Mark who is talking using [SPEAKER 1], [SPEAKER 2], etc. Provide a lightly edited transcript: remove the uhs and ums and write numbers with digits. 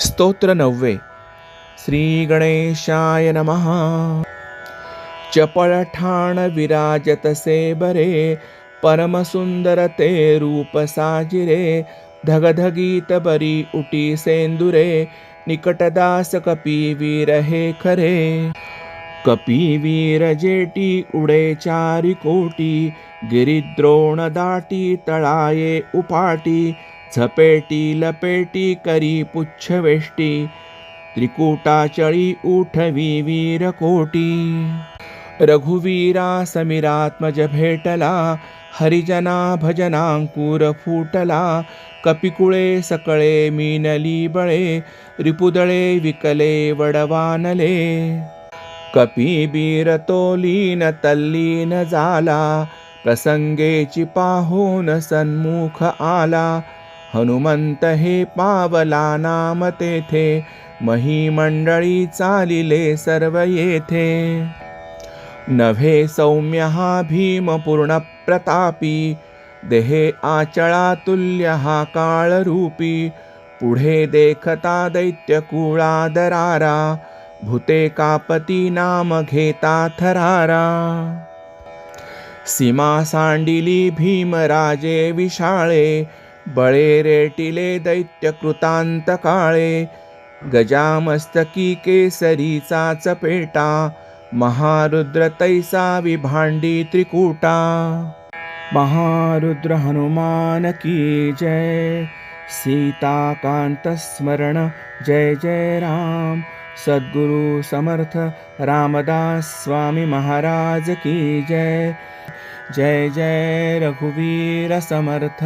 [SPEAKER 1] स्तोत्र 9. श्री गणेशाय नमः. चपळ ठाण विराजतसे बरे, परम सुंदर ते रूप साजिरे. धगधगीत बरी उटी सेंदुरे, निकटदास कपीवीर हे खरे. कपीवीर जेटी उडे चारी कोटी, गिरिद्रोण दाटी तळाये उपाटी. झपेटी लपेटी करी पुच्छवेष्टी, त्रिकूटाचळी उठवी वीर कोटी. रघुवीरा समीरात्मज भेटला, हरिजना भजनांकुर फुटला. कपिकुळे सकळे मीनली बळे, रिपुदळे विकले वडवानले. कपिबीर तोलीन तल्लीन झाला, प्रसंगेची पाहून सन्मुख आला. हनुमंत हे पावला नाम तेथे, महिमंडळी चालिले सर्व येथे. नभे सौम्य हा भीम पूर्ण प्रतापी, देहे आचळा तुल्य हा काळ रूपी. पुढे देखता दैत्य कुळा दरारा, भूते कापती नाम घेता थरारा. सीमा सांडिली भीमराजे विशाळे, बळे रेटिले दैत्य कृतांत काळे. गजामस्तकी केसरीचा चपेटा, महारुद्र तैसा विभांडी त्रिकूटा. महारुद्र हनुमान की जय, सीताकांत स्मरण जय जय राम. सद्गुरु समर्थ रामदास स्वामी महाराज की जय. जय जय रघुवीर समर्थ.